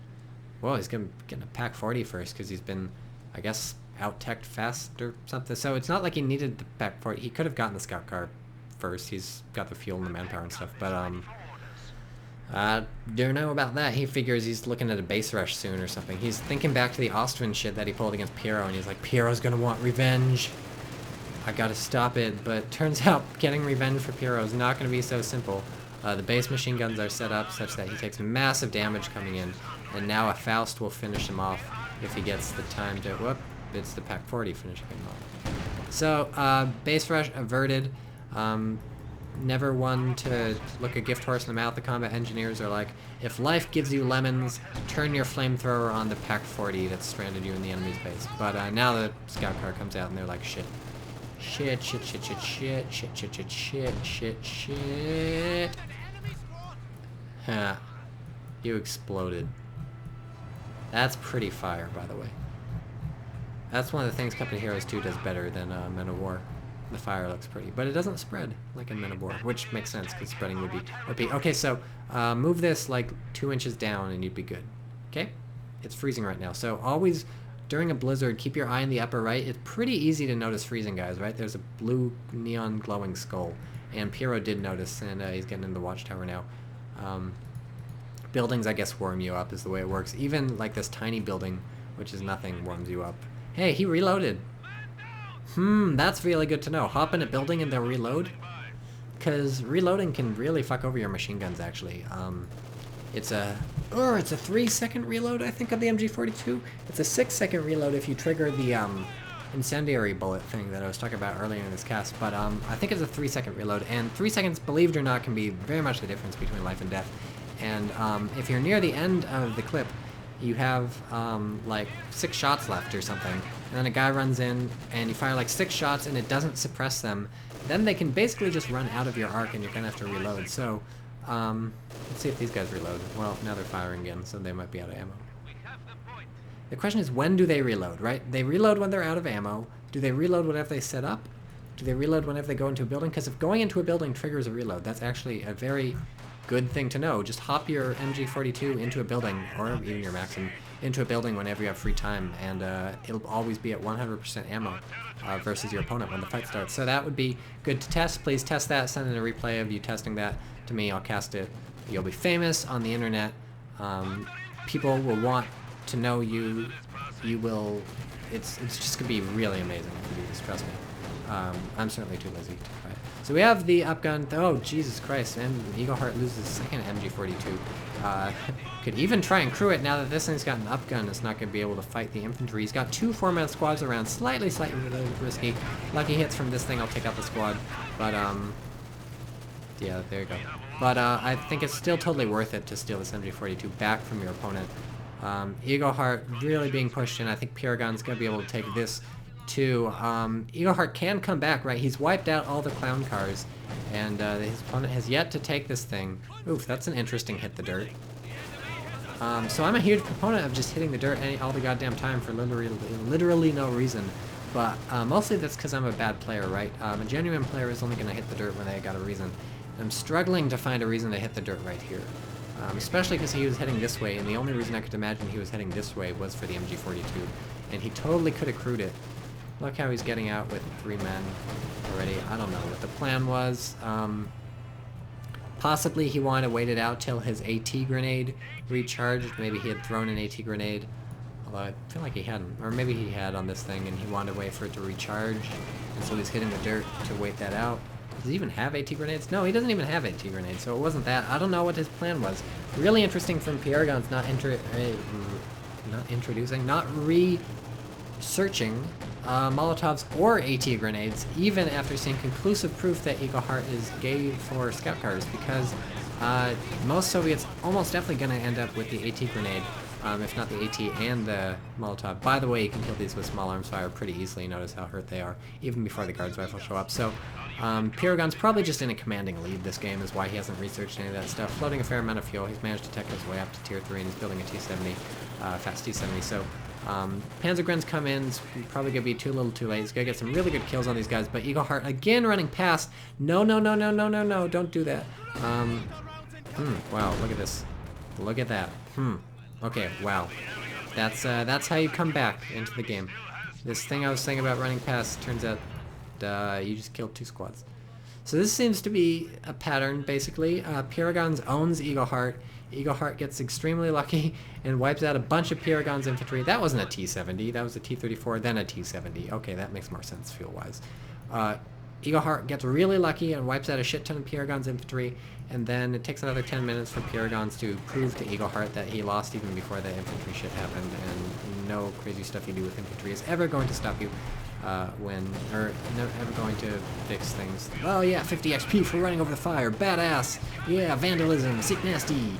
well, he's gonna get a Pack 40 first because he's been, I guess, out-teched fast or something. So it's not like he needed the Pack 40. He could have gotten the scout car first. He's got the fuel and the manpower and stuff, but I don't know about that. He figures he's looking at a base rush soon or something. He's thinking back to the Austrian shit that he pulled against Piero, and he's like, Piero's gonna want revenge. I gotta stop it. But turns out getting revenge for Piero is not gonna be so simple. The base machine guns are set up such that he takes massive damage coming in, and now a Faust will finish him off if he gets the time to, whoop, it's the Pack 40 finishing him off. So, base rush averted. Never one to look a gift horse in the mouth. The combat engineers are like, if life gives you lemons, turn your flamethrower on the Pack 40 that's stranded you in the enemy's base. But now the scout car comes out and they're like, shit. Shit, shit, shit, shit, shit, shit, shit, shit, shit, shit, shit. Huh. You exploded. That's pretty fire, by the way. That's one of the things Company Heroes 2 does better than Men of War. The fire looks pretty, but it doesn't spread like in Men of War, which makes sense because spreading would be. Okay, so move this like 2 inches down and you'd be good. Okay, it's freezing right now, so always during a blizzard keep your eye in the upper right. It's pretty easy to notice freezing, guys. Right, there's a blue neon glowing skull, and Piero did notice, and he's getting in the watchtower now. Buildings, I guess, warm you up is the way it works. Even like this tiny building, which is nothing, warms you up. Hey, he reloaded. That's really good to know. Hop in a building and they'll reload? Because reloading can really fuck over your machine guns, actually. It's a 3-second reload, I think, of the MG42. It's a 6-second reload if you trigger the incendiary bullet thing that I was talking about earlier in this cast. But I think it's a 3-second reload. And 3 seconds, believe it or not, can be very much the difference between life and death. And if you're near the end of the clip, you have like 6 shots left or something, and then a guy runs in and you fire like 6 shots and it doesn't suppress them, then they can basically just run out of your arc and you're gonna have to reload. So let's see if these guys reload. Well, now they're firing again, so they might be out of ammo. The question is, when do they reload, right? They reload when they're out of ammo. Do they reload whenever they set up? Do they reload whenever they go into a building? Because if going into a building triggers a reload, that's actually a very good thing to know. Just hop your MG42 into a building, or even your Maxim, into a building whenever you have free time, and it'll always be at 100% ammo versus your opponent when the fight starts. So that would be good to test. Please test that. Send in a replay of you testing that to me. I'll cast it. You'll be famous on the internet. People will want to know you. You will. It's just gonna be really amazing if you do this. Trust me. I'm certainly too lazy to try it. So we have the upgun. Oh, Jesus Christ, and Eagle Heart loses the second MG42. Could even try and crew it now that this thing's got an upgun. It's not going to be able to fight the infantry. He's got 2 4-man squads around. Slightly risky. Lucky hits from this thing. I'll take out the squad. But, yeah, there you go. But I think it's still totally worth it to steal this MG42 back from your opponent. Eagleheart really being pushed in. I think Paragon's going to be able to take this too. Eagleheart can come back, right? He's wiped out all the clown cars, and his opponent has yet to take this thing. Oof, that's an interesting hit the dirt. So I'm a huge proponent of just hitting the dirt all the goddamn time for literally no reason. But mostly that's because I'm a bad player, right? A genuine player is only going to hit the dirt when they got a reason. I'm struggling to find a reason to hit the dirt right here. Especially because he was heading this way, and the only reason I could imagine he was heading this way was for the MG42. And he totally could have crewed it. Look how he's getting out with 3 men already. I don't know what the plan was. Possibly he wanted to wait it out till his AT grenade recharged. Maybe he had thrown an AT grenade. Although I feel like he hadn't. Or maybe he had on this thing and he wanted to wait for it to recharge. And so he's hitting the dirt to wait that out. Does he even have AT grenades? No, he doesn't even have AT grenades, so it wasn't that. I don't know what his plan was. Really interesting from Paragon's not researching Molotovs or AT grenades, even after seeing conclusive proof that Eagleheart is gay for scout cars, because most Soviets almost definitely going to end up with the AT grenade, if not the AT and the Molotov. By the way, you can kill these with small arms fire pretty easily. Notice how hurt they are, even before the guards rifle show up. So Paragon's probably just in a commanding lead this game, is why he hasn't researched any of that stuff. Floating a fair amount of fuel, he's managed to tech his way up to tier 3, and he's building a T-70, fast T-70. So Panzergrens come in, it's probably going to be too little too late. He's going to get some really good kills on these guys, but Eagleheart again running past. No, don't do that. Wow, look at this. Look at that. Okay, wow. That's how you come back into the game. This thing I was saying about running past, turns out you just killed 2 squads. So this seems to be a pattern, basically. Paragons owns Eagleheart. Eagleheart gets extremely lucky and wipes out a bunch of Paragon's infantry. That wasn't a T-70, that was a T-34, then a T-70. Okay, that makes more sense fuel-wise. Eagleheart gets really lucky and wipes out a shit ton of Paragon's infantry, and then it takes another 10 minutes for Paragons to prove to Eagleheart that he lost even before the infantry shit happened, and no crazy stuff you do with infantry is ever going to stop you never going to fix things. Oh yeah, 50 XP for running over the fire, badass! Yeah, vandalism, sick nasty!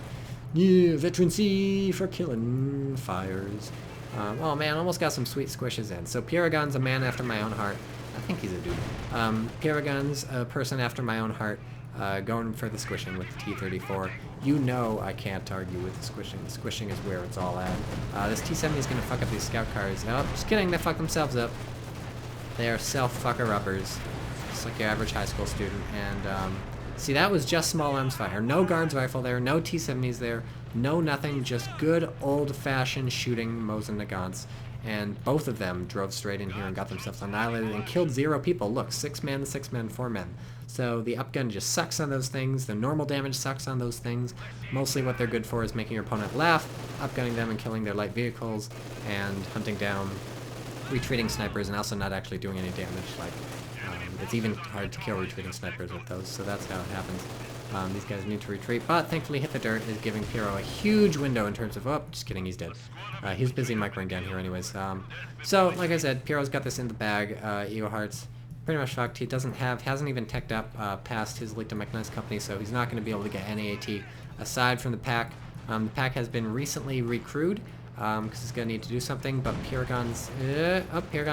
Yeah, veteran C for killing fires. Oh man, almost got some sweet squishes in. So Paragon's a man after my own heart. I think he's a dude. Paragon's a person after my own heart, going for the squishing with the T-34. You know I can't argue with the squishing. The squishing is where it's all at. This T-70 is going to fuck up these scout cars. Oh, just kidding, they fuck themselves up. They are self-fucker-uppers, just like your average high school student. And see, that was just small arms fire. No guards rifle there, no T-70s there, no nothing, just good old-fashioned shooting Mosin Nagants. And both of them drove straight in here and got themselves annihilated and killed 0 people. Look, 6 men, 6 men, 4 men. So the upgun just sucks on those things. The normal damage sucks on those things. Mostly what they're good for is making your opponent laugh, upgunning them and killing their light vehicles, and hunting down retreating snipers, and also not actually doing any damage. Like, it's even hard to kill retreating snipers with those, so that's how it happens. These guys need to retreat, but thankfully Hit the Dirt is giving Pyro a huge window in terms of, oh, just kidding, he's dead. He's busy microing down here anyways. So, like I said, Pyro's got this in the bag. Eagleheart's pretty much fucked. He hasn't even teched up past his Leaked and Mechanized company, so he's not going to be able to get any AT aside from the pack. The pack has been recently recrewed, because it's going to need to do something, but Paragon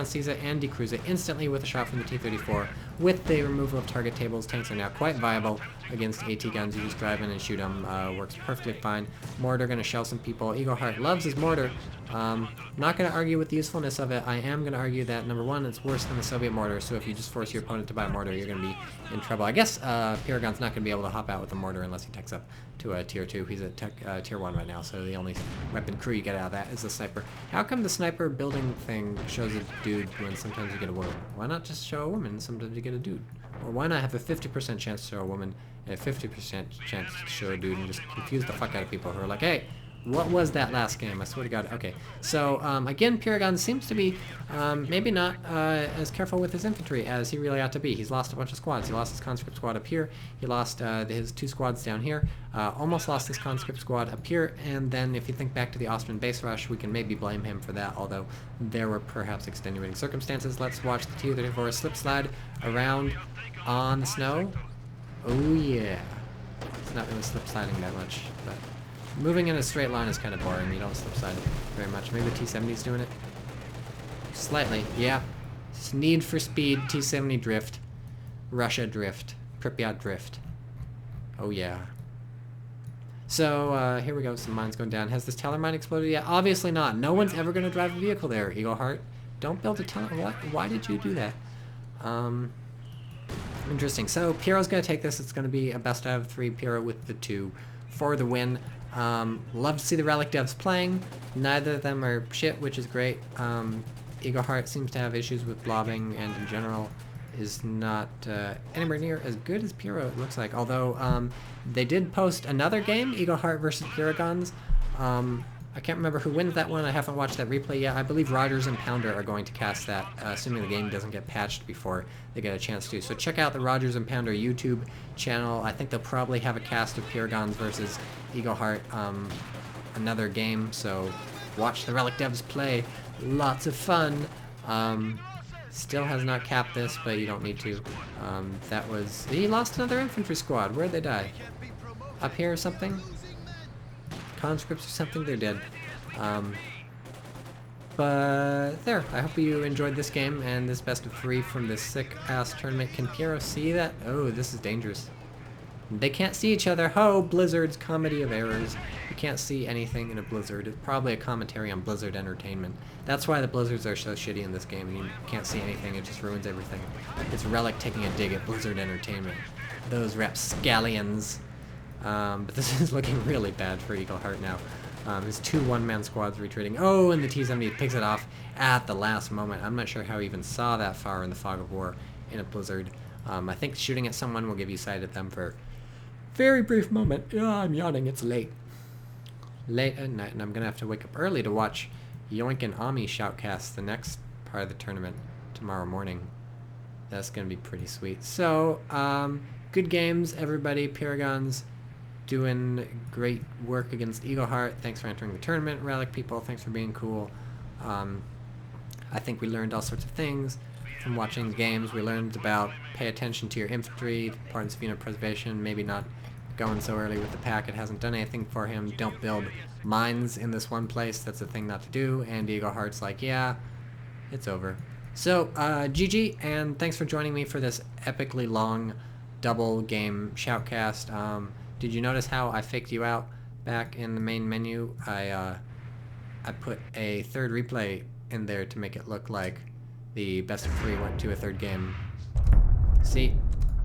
sees it and decrews it instantly with a shot from the T-34. With the removal of target tables, tanks are now quite viable against AT guns. You just drive in and shoot them. Works perfectly fine. Mortar going to shell some people. Eagleheart loves his mortar. Not going to argue with the usefulness of it. I am going to argue that, number one, it's worse than the Soviet mortar, so if you just force your opponent to buy a mortar, you're going to be in trouble. I guess Paragon's not going to be able to hop out with a mortar unless he techs up to a tier 2. He's at tier 1 right now, so the only weapon crew you get out of that is the sniper. How come the sniper building thing shows a dude when sometimes you get a woman? Why not just show a woman and sometimes you get a dude? Or why not have a 50% chance to show a woman and a 50% chance to show a dude and just confuse the fuck out of people who are like, hey, what was that last game? I swear to God. Okay, so again, Paragon seems to be maybe not as careful with his infantry as he really ought to be. He's lost a bunch of squads. He lost his conscript squad up here. He lost his 2 squads down here. Almost lost his conscript squad up here. And then if you think back to the Austrian base rush, we can maybe blame him for that, although there were perhaps extenuating circumstances. Let's watch the T-34 slip slide around on the snow. Oh yeah. It's not really slip sliding that much, but moving in a straight line is kind of boring. You don't slip slide very much. Maybe the T-70's doing it. Slightly, yeah. Need for Speed, T-70 drift, Russia drift, Pripyat drift. Oh yeah. So, here we go, some mines going down. Has this teller mine exploded yet? Obviously not. No one's ever going to drive a vehicle there, Eagleheart. Don't build a teller. What? Why did you do that? Interesting. So, Piero's going to take this. It's going to be a best out of 3 Piero with the 2 for the win. Love to see the Relic devs playing. Neither of them are shit, which is great. Eagleheart seems to have issues with blobbing and in general is not anywhere near as good as Piero, it looks like. Although they did post another game, Eagleheart versus Piragons. I can't remember who wins that one. I haven't watched that replay yet. I believe Rogers and Pounder are going to cast that, assuming the game doesn't get patched before they get a chance to. So check out the Rogers and Pounder YouTube channel. I think they'll probably have a cast of Piragons versus Eagleheart, another game. So watch the Relic devs play. Lots of fun. Still has not capped this, but you don't need to. That was... He lost another infantry squad. Where'd they die? Up here or something? Conscripts or something? They're dead. But there. I hope you enjoyed this game and this best of 3 from this sick-ass tournament. Can Piero see that? Oh, this is dangerous. They can't see each other. Ho! Blizzard's comedy of errors. You can't see anything in a blizzard. It's probably a commentary on Blizzard Entertainment. That's why the blizzards are so shitty in this game. You can't see anything. It just ruins everything. It's Relic taking a dig at Blizzard Entertainment. Those rapscallions. But this is looking really bad for Eagleheart now. His 2 one-man squads retreating. Oh, and the T-70 picks it off at the last moment. I'm not sure how he even saw that far in the fog of war in a blizzard. I think shooting at someone will give you sight at them for very brief moment. Yeah, I'm yawning. It's late. Late at night, and I'm gonna have to wake up early to watch Yoink and Ami shoutcast the next part of the tournament tomorrow morning. That's gonna be pretty sweet. So, good games, everybody. Paragons doing great work against Eagleheart. Thanks for entering the tournament, Relic people. Thanks for being cool. I think we learned all sorts of things from watching the games. We learned about pay attention to your infantry, the importance of unit preservation, maybe not going so early with the pack. It hasn't done anything for him. Don't build mines in this one place. That's a thing not to do. And Eagleheart's like, yeah, it's over. So, GG, and thanks for joining me for this epically long double game shoutcast. Did you notice how I faked you out back in the main menu? I put a third replay in there to make it look like the best of 3 went to a third game. See?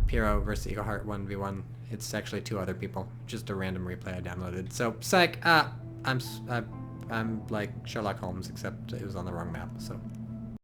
Piero versus Eagleheart 1v1. It's actually 2 other people. Just a random replay I downloaded. So, psych! I'm like Sherlock Holmes, except it was on the wrong map, so...